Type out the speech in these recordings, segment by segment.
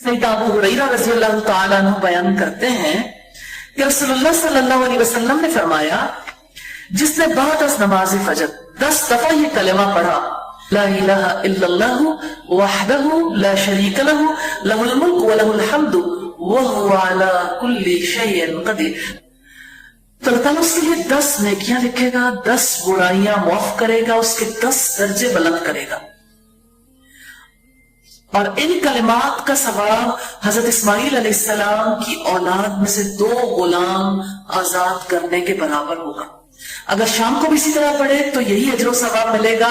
सैयदना अबू हुरैरा रज़ी अल्लाह तआला अन्हु बयान करते हैं कि रसूलुल्लाह सल्लल्लाहु अलैहि वसल्लम ने फरमाया, जिसने बाद नमाज फजर 10 दफा ये कलमा पढ़ा, ला इलाहा इल्लल्लाहु वहदहु ला शरीक लहु लहुल मुल्क व लहुल हम्दु व हुवा अला कुल्ली शैइन कदीर, तो अल्लाह ताला उसके लिए 10 नेकियां लिखेगा, 10 बुराइयां माफ करेगा, उसके 10 दर्जे बुलंद करेगा। और इन कलिमात का सवाब हजरत इस्माइल अलैहिस्सलाम की औलाद में से 2 गुलाम आजाद करने के बराबर होगा। अगर शाम को भी इसी तरह पढ़े तो यही अजर सवाब मिलेगा।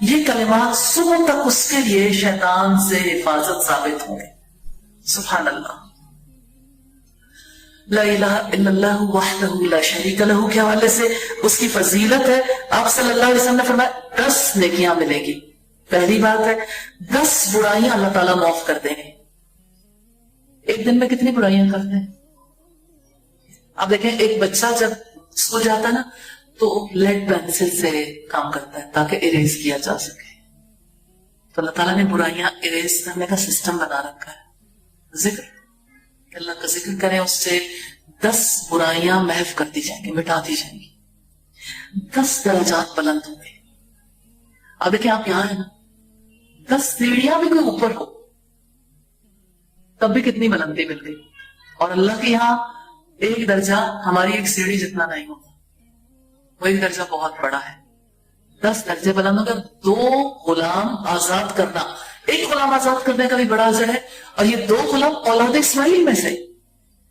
ये कलिमात सुबह तक उसके लिए शैतान से हिफाजत साबित होंगे। सुभान अल्लाह। ला इलाहा इल्लल्लाहु वहदहु ला शरीक लहू के हवाले से उसकी फजीलत है। आप सल्लल्लाहु अलैहि वसल्लम ने फरमाया 10 नेकियां मिलेगी। पहली बात है 10 बुराइयां अल्लाह ताला माफ कर देंगे। एक दिन में कितनी बुराइयां करते हैं? आप देखें, एक बच्चा जब स्कूल जाता है ना तो लेड पेंसिल से काम करता है ताकि इरेज किया जा सके। तो अल्लाह ताला ने बुराइयां इरेज करने का सिस्टम बना रखा है। जिक्र, अल्लाह का जिक्र करें, उससे 10 बुराइयां महफ कर दी जाएंगी, मिटा दी जाएंगी, 10 दर्जात बुलंद होंगे। अब देखिए, आप यहां है ना, 10 सीढ़ियां भी कोई ऊपर हो तब भी कितनी बुलंदी मिल गई। और अल्लाह के यहां एक दर्जा हमारी एक सीढ़ी जितना नहीं होता, वो एक दर्जा बहुत बड़ा है। 10 दर्जे बुलंद होकर 2 गुलाम आजाद करना, एक गुलाम आजाद करने का भी बड़ा अजर है। और ये 2 गुलाम औलाद इस्माइल में से,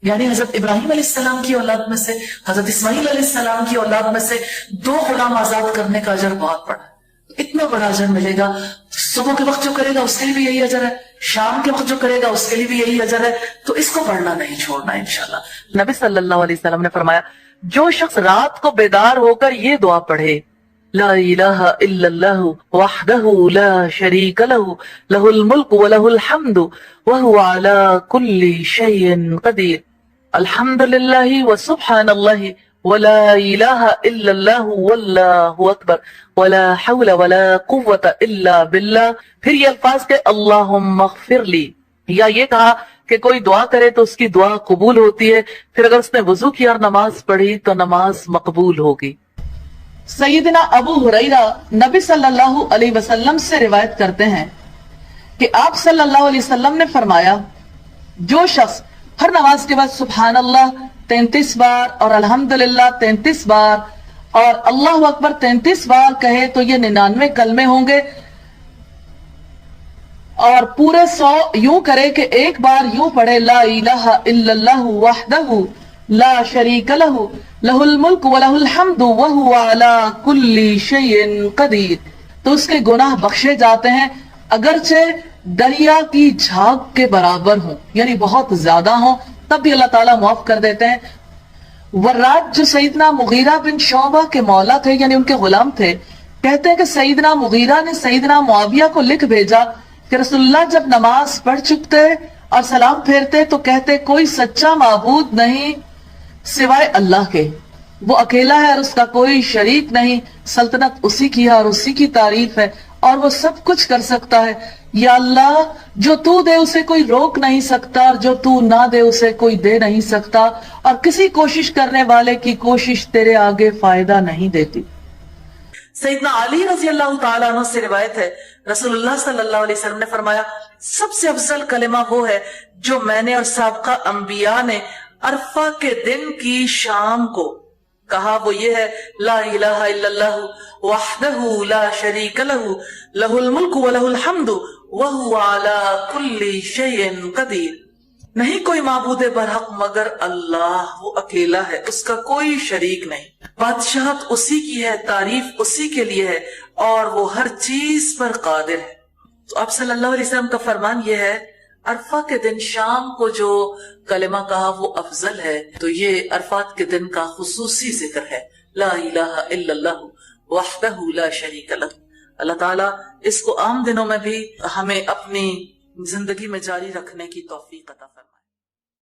यानी हजरत इब्राहिम अलैहिस्सलाम की औलाद में से, हजरत इस्माइल अलैहिस्सलाम की औलाद में से 2 गुलाम आजाद करने का अजर बहुत बड़ा है। इतना बड़ा अजर मिलेगा। सुबह के वक्त जो करेगा उसके लिए भी यही अजर है, शाम के वक्त जो करेगा उसके लिए भी यही अजर है। तो इसको पढ़ना नहीं छोड़ना इंशाल्लाह। नबी सल्लल्लाहु अलैहि वसल्लम ने फरमाया, जो शख्स रात को बेदार होकर ये दुआ पढ़े, ला इलाहा इल्लल्लाहु वहदहु ला शरीक लहु लहुल मुल्क व लहुल हम्दु व हुवा अला कुल्ली शैइन कदीर, अल्हम्दुलिल्लाहि व सुब्हानल्लाहि वला इलाहा इल्लल्लाहु वल्लाहु अकबर वला हौला वला कुव्वता इल्ला बिल्लाह। फिर ये अल्फाज के अल्लाहुम्मा अग़फिरली, या ये कहा कि कोई दुआ करे तो उसकी दुआ कबूल होती है। फिर अगर उसने वजू किया और नमाज पढ़ी तो नमाज मकबूल होगी। सैयदना अबू हुरैरा नबी सल्लल्लाहु अलैहि वसल्लम से रिवायत करते हैं कि आप सल्लल्लाहु अलैहि वसल्लम ने फरमाया, जो शख्स हर नमाज के बाद सुभान अल्लाह 33 बार और अल्हम्दुलिल्लाह 33 बार और अल्लाहु अकबर 33 बार कहे तो ये 99 कलमे होंगे। और पूरे 100 यूं करे कि एक बार यूं पढ़े, ला इलाहा इल्लल्लाहु वहदहु ला शरीक लहु लहुल मुल्क व लहुल हम्दु व हुवा अला कुल्ली शैइन कदीर, तो उसके गुनाह बख्शे जाते हैं, अगरचे दरिया की झाग के बराबर हो, यानी बहुत ज्यादा हो, तब भी अल्लाह ताला माफ कर देते हैं। वर्राद जो सईदना मुगीरा बिन शोबा के मौला थे, यानी उनके गुलाम थे, कहते हैं कि सईदना मुगीरा ने सईदना मुआविया को लिख भेजा कि रसूलुल्लाह जब नमाज पढ़ चुकते और सलाम फेरते तो कहते, कोई सच्चा माबूद नहीं सिवाय अल्लाह के, वो अकेला है और उसका कोई शरीक नहीं, सल्तनत उसी की है और उसी की तारीफ है और वो सब कुछ कर सकता है। या अल्लाह, जो तू दे उसे कोई रोक नहीं सकता और जो तू ना दे उसे कोई दे नहीं सकता, और किसी कोशिश करने वाले की कोशिश तेरे आगे फायदा नहीं देती। सैयदना अली रज़ी अल्लाह तआला अन्हु से रिवायत है, रसूलुल्लाह सल्लल्लाहु अलैहि वसल्लम ने फरमाया, सबसे अफजल कलिमा वो है जो मैंने और साबका अंबिया ने अरफा के दिन की शाम को कहा, वो ये है, ला इलाहा इल्लल्लाहु वहदहु ला शरीक लहु लहुल मुल्क व लहुल हम्दु व हुवा अला कुल्ली शैइन कदीर। नहीं कोई माबूदे बरहक मगर अल्लाह, वो अकेला है, उसका कोई शरीक नहीं, बादशाहत उसी की है, तारीफ उसी के लिए है और वो हर चीज पर कादिर है। तो आप सल्लल्लाहु अलैहि वसल्लम का फरमान ये है, अरफा के दिन शाम को जो कलिमा कहा वो अफजल है। तो ये अरफात के दिन का खुसूसी जिक्र है, ला इलाहा इल्लल्लाहु वहदहु ला शरीक लहु। अल्लाह ताला इसको आम दिनों में भी हमें अपनी जिंदगी में जारी रखने की तौफीक अता फरमाए।